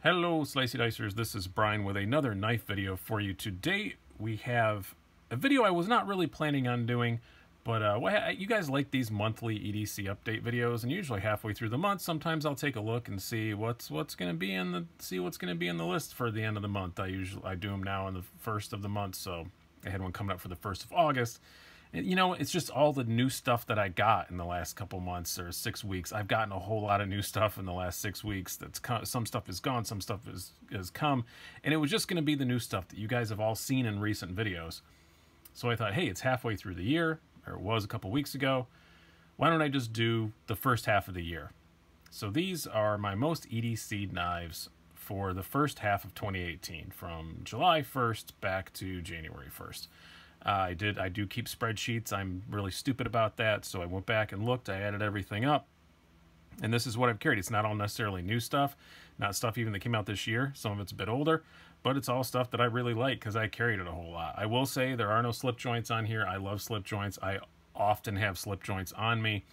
Hello Slicey Dicers, this is Brian with another knife video for you. Today we have a video I was not really planning on doing, but you guys like these monthly EDC update videos, and usually halfway through the month, sometimes I'll take a look and see what's going to be in the list for the end of the month. I do them now on the first of the month, so I had one coming up for the 1st of August. And, you know, it's just all the new stuff that I got in the last couple months or 6 weeks. I've gotten a whole lot of new stuff in the last 6 weeks. Some stuff is gone, some stuff has come, and it was just going to be the new stuff that you guys have all seen in recent videos. So I thought, hey, it's halfway through the year, or it was a couple weeks ago. Why don't I just do the first half of the year? So these are my most EDC knives for the first half of 2018, from July 1st back to January 1st. I do keep spreadsheets. I'm really stupid about that, so I went back and looked. I added everything up, and this is what I've carried. It's not all necessarily new stuff, not stuff even that came out this year. Some of it's a bit older, but it's all stuff that I really like because I carried it a whole lot. I will say there are no slip joints on here. I love slip joints. I often have slip joints on me,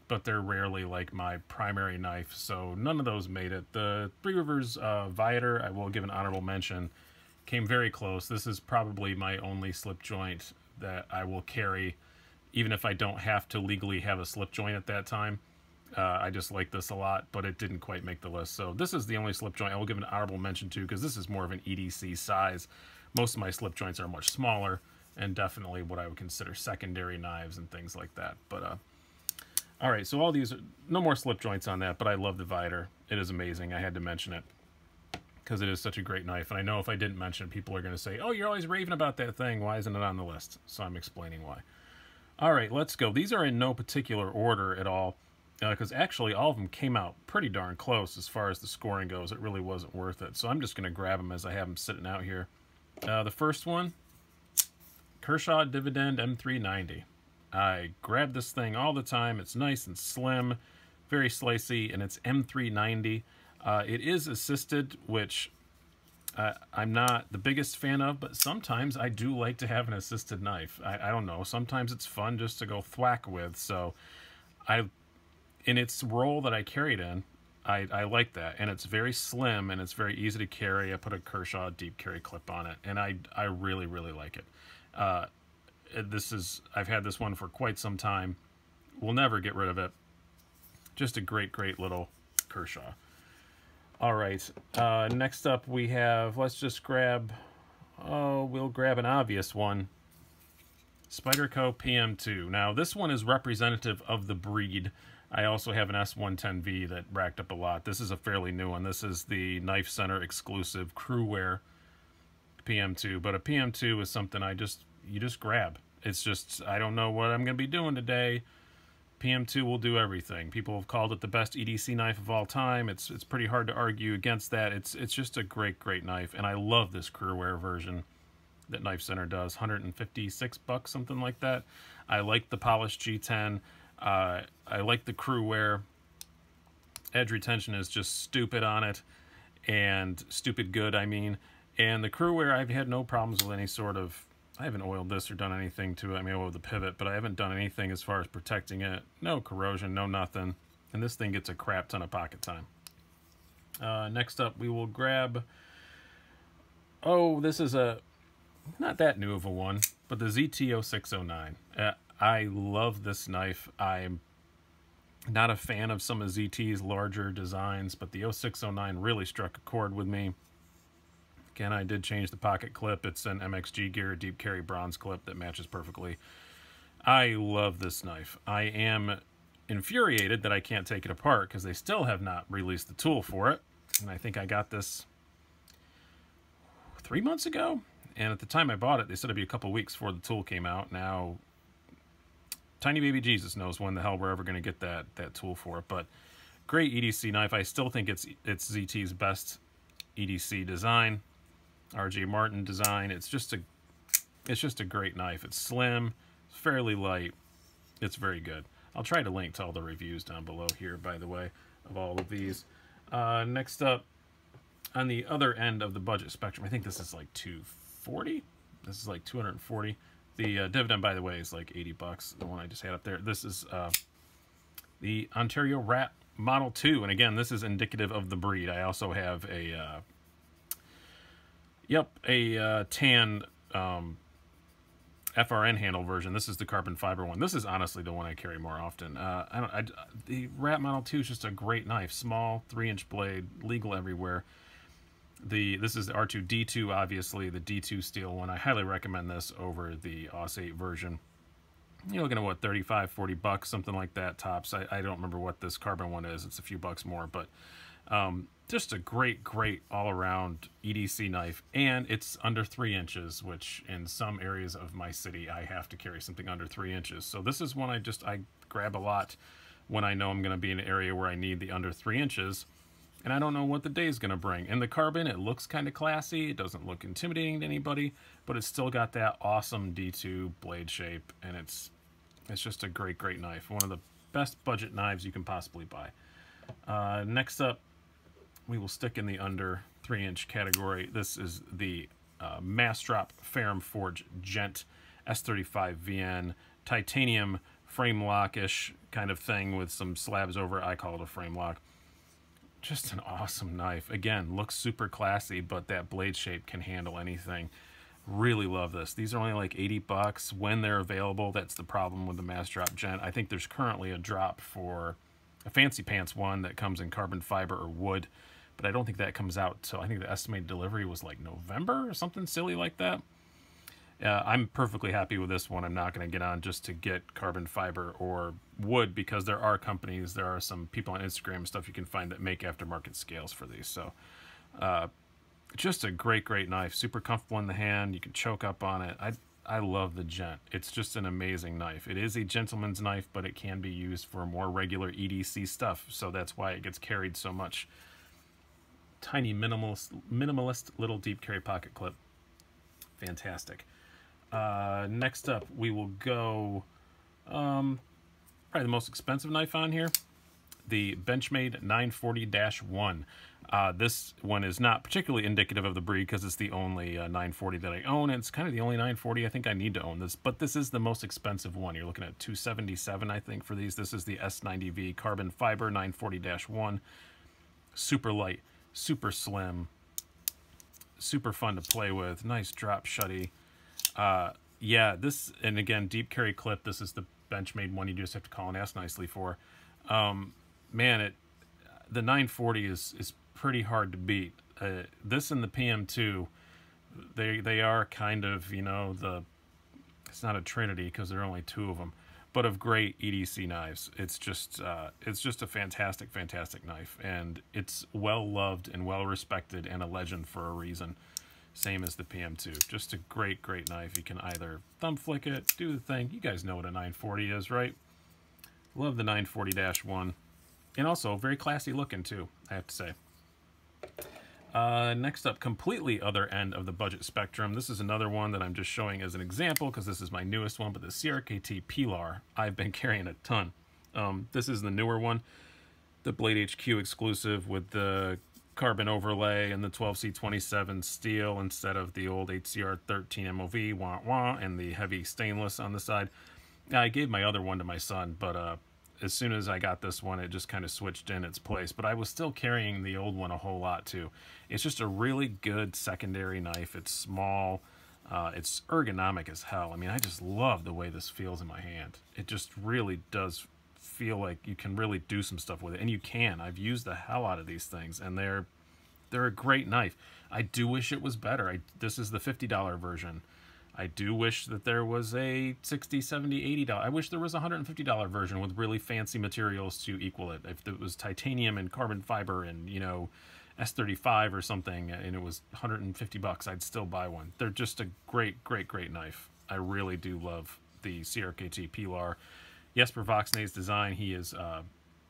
but they're rarely like my primary knife, so none of those made it. The Three Rivers Viator, I will give an honorable mention. Came very close. This is probably my only slip joint that I will carry, even if I don't have to legally have a slip joint at that time. I just like this a lot, but it didn't quite make the list. So this is the only slip joint I will give an honorable mention to, because this is more of an EDC size. Most of my slip joints are much smaller, and definitely what I would consider secondary knives and things like that. But all right, so all these are no more slip joints on that, but I love the Viator. It is amazing. I had to mention it because it is such a great knife. And I know if I didn't mention it, people are going to say, oh, you're always raving about that thing. Why isn't it on the list? So I'm explaining why. All right, let's go. These are in no particular order at all, because actually all of them came out pretty darn close as far as the scoring goes. It really wasn't worth it. So I'm just going to grab them as I have them sitting out here. The first one, Kershaw Dividend M390. I grab this thing all the time. It's nice and slim, very slicey, and it's M390. It is assisted, which I'm not the biggest fan of, but sometimes I do like to have an assisted knife. I don't know. Sometimes it's fun just to go thwack with. So in its role that I carried in, I like that. And it's very slim and it's very easy to carry. I put a Kershaw deep carry clip on it, and I really, really like it. I've had this one for quite some time. We'll never get rid of it. Just a great, great little Kershaw. All right, next up we have, we'll grab an obvious one, Spyderco PM2. Now, this one is representative of the breed. I also have an S110V that racked up a lot. This is a fairly new one. This is the Knife Center exclusive Crewwear PM2, but a PM2 is something you just grab. It's just, I don't know what I'm going to be doing today. PM2 will do everything. People have called it the best EDC knife of all time. It's pretty hard to argue against that. It's just a great, great knife, and I love this Crewwear version that Knife Center does. $156, something like that. I like the polished G10. I like the Crewwear. Edge retention is just stupid on it, and stupid good, I mean. And the Crewwear, I've had no problems with any sort of, I haven't oiled this or done anything to it. I mean, I oiled the pivot, but I haven't done anything as far as protecting it. No corrosion, no nothing. And this thing gets a crap ton of pocket time. Next up, we will grab, this is not that new of a one, but the ZT0609. I love this knife. I'm not a fan of some of ZT's larger designs, but the 0609 really struck a chord with me. Again, I did change the pocket clip. It's an MXG Gear deep carry bronze clip that matches perfectly. I love this knife. I am infuriated that I can't take it apart because they still have not released the tool for it. And I think I got this 3 months ago. And at the time I bought it, they said it'd be a couple weeks before the tool came out. Now, tiny baby Jesus knows when the hell we're ever going to get that tool for it. But great EDC knife. I still think it's ZT's best EDC design. RJ Martin design. It's just a great knife. It's slim, it's fairly light, it's very good. I'll try to link to all the reviews down below here, by the way, of all of these. Next up, on the other end of the budget spectrum, I think this is like $240. This is like $240. The Dividend, by the way, is like $80. The one I just had up there. This is the Ontario Rat Model 2, and again, this is indicative of the breed. I also have a, tan FRN handle version. This is the carbon fiber one. This is honestly the one I carry more often. The Rat Model 2 is just a great knife. Small, 3-inch blade, legal everywhere. This is the R2D2, obviously, the D2 steel one. I highly recommend this over the AUS 8 version. You're looking at, what, 35, 40 bucks, something like that, tops. I don't remember what this carbon one is. It's a few bucks more, but just a great all-around EDC knife. And it's under 3 inches, which in some areas of my city, I have to carry something under 3 inches. So this is one I grab a lot when I know I'm going to be in an area where I need the under 3 inches. And I don't know what the day is going to bring. In the carbon, it looks kind of classy. It doesn't look intimidating to anybody, but it's still got that awesome D2 blade shape, and it's just a great knife. One of the best budget knives you can possibly buy. Next up, we will stick in the under 3-inch category. This is the Mastrop Ferrum Forge Gent S35 VN titanium frame lock-ish kind of thing with some slabs over it. I call it a frame lock. Just an awesome knife. Again, looks super classy, but that blade shape can handle anything. Really love this. These are only like 80 bucks when they're available. That's the problem with the Mastrop Gent. I think there's currently a drop for a Fancy Pants one that comes in carbon fiber or wood, but I don't think that comes out till, I think the estimated delivery was like November or something silly like that. I'm perfectly happy with this one. I'm not going to get on just to get carbon fiber or wood, because there are companies, there are some people on Instagram and stuff you can find that make aftermarket scales for these. So just a great knife. Super comfortable in the hand. You can choke up on it. I love the Gent. It's just an amazing knife. It is a gentleman's knife, but it can be used for more regular EDC stuff. So that's why it gets carried so much. Tiny minimalist little deep carry pocket clip. Fantastic. Next up, we will go probably the most expensive knife on here, the Benchmade 940-1. This one is not particularly indicative of the breed because it's the only 940 that I own, and it's kind of the only 940 I think I need to own this, but this is the most expensive one. You're looking at $277, I think, for these. This is the S90V carbon fiber 940-1. Super light, super slim, super fun to play with, nice drop shutty. Yeah, this, and again, deep carry clip. This is the Benchmade one you just have to call and ask nicely for. Man, the 940 is pretty hard to beat. This and the PM2, they are kind of, you know, it's not a trinity because there are only 2 of them, but of great EDC knives. It's just a fantastic knife, and it's well loved and well respected and a legend for a reason. Same as the PM2. Just a great knife. You can either thumb flick it, do the thing. You guys know what a 940 is, right? Love the 940-1. And also very classy looking too, I have to say. Next up, completely other end of the budget spectrum. This is another one that I'm just showing as an example because this is my newest one, but the CRKT Pilar, I've been carrying a ton. This is the newer one, the Blade HQ exclusive with the carbon overlay and the 12C27 steel instead of the old HCR 13 MOV wah, and the heavy stainless on the side. I gave my other one to my son, but as soon as I got this one, it just kind of switched in its place. But I was still carrying the old one a whole lot too. It's just a really good secondary knife. It's small. It's ergonomic as hell. I mean, I just love the way this feels in my hand. It just really does feel like you can really do some stuff with it, and you can. I've used the hell out of these things, and they're a great knife. I do wish it was better. This is the $50 version. I do wish that there was a $60, $70, $80. I wish there was a $150 version with really fancy materials to equal it. If it was titanium and carbon fiber and, you know, S35 or something, and it was 150 bucks, I'd still buy one. They're just a great knife. I really do love the CRKT Pilar. Jesper Voxnay's design, he is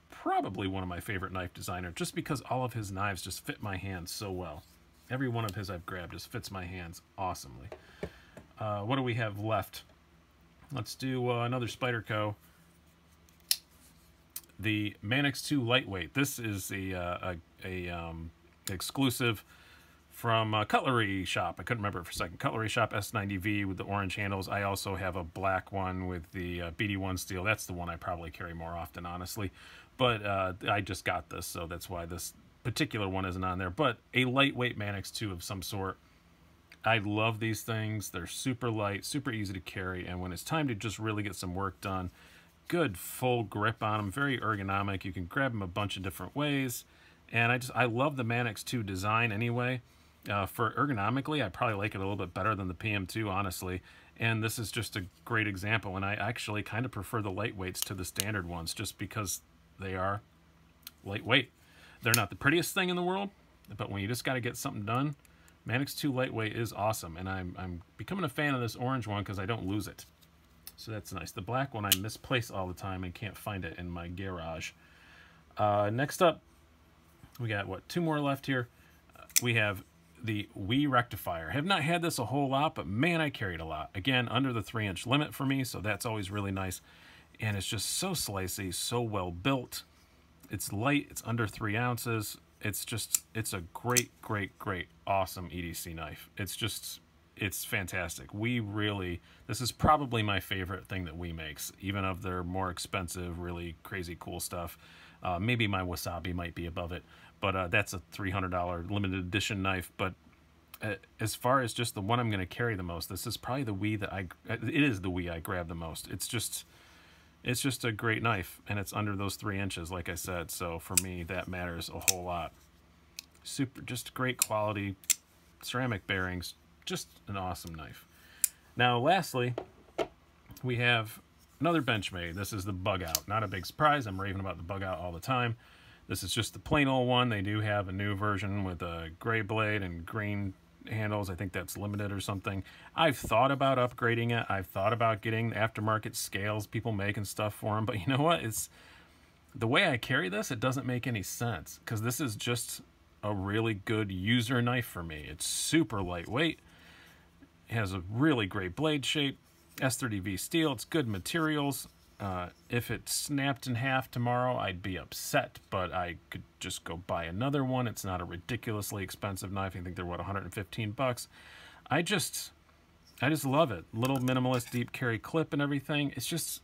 probably one of my favorite knife designers, just because all of his knives just fit my hands so well. Every one of his I've grabbed just fits my hands awesomely. What do we have left? Let's do another Spyderco. The Manix 2 Lightweight. This is a exclusive from Cutlery Shop. I couldn't remember it for a second. Cutlery Shop S90V with the orange handles. I also have a black one with the BD1 steel. That's the one I probably carry more often, honestly. But I just got this, so that's why this particular one isn't on there. But a lightweight Mannix 2 of some sort. I love these things. They're super light, super easy to carry, and when it's time to just really get some work done, good full grip on them, very ergonomic. You can grab them a bunch of different ways, and I love the Mannix 2 design anyway. For ergonomically, I probably like it a little bit better than the PM2, honestly. And this is just a great example. And I actually kind of prefer the lightweights to the standard ones just because they are lightweight. They're not the prettiest thing in the world, but when you just got to get something done, Mannix 2 lightweight is awesome. And I'm becoming a fan of this orange one because I don't lose it. So that's nice. The black one I misplace all the time and can't find it in my garage. Next up, we got, what, 2 more left here. We have the Wii rectifier. I have not had this a whole lot, but man, I carried a lot. Again, under the 3-inch limit for me, so that's always really nice. And it's just so slicey, so well built. It's light, it's under 3 ounces. It's a great, awesome EDC knife. It's fantastic. This is probably my favorite thing that Wii makes, even of their more expensive, really crazy cool stuff. Maybe my Wasabi might be above it, but that's a $300 limited edition knife. But as far as just the one I'm going to carry the most, this is probably the Wii it is the Wii I grab the most. It's just a great knife, and it's under those 3 inches, like I said. So for me, that matters a whole lot. Just great quality ceramic bearings, just an awesome knife. Now, lastly, we have another Benchmade. This is the Bug Out. Not a big surprise. I'm raving about the Bug Out all the time. This is just the plain old one. They do have a new version with a gray blade and green handles. I think that's limited or something. I've thought about upgrading it. I've thought about getting aftermarket scales people make and stuff for them. But you know what? It's the way I carry this, it doesn't make any sense because this is just a really good user knife for me. It's super lightweight. It has a really great blade shape. S30V steel, it's good materials. If it snapped in half tomorrow, I'd be upset, but I could just go buy another one. It's not a ridiculously expensive knife. I think they're, what, 115 bucks. I just love it. Little minimalist deep carry clip and everything. It's just,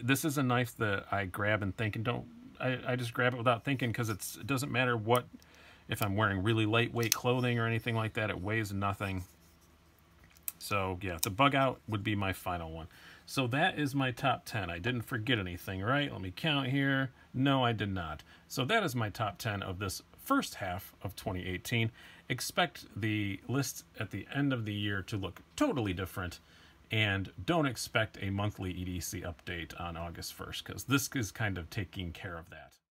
this is a knife that I grab and think and I just grab it without thinking because it doesn't matter if I'm wearing really lightweight clothing or anything like that. It weighs nothing. So yeah, the Bug Out would be my final one. So that is my top 10. I didn't forget anything, right? Let me count here. No, I did not. So that is my top 10 of this first half of 2018. Expect the list at the end of the year to look totally different, and don't expect a monthly EDC update on August 1st, because this is kind of taking care of that.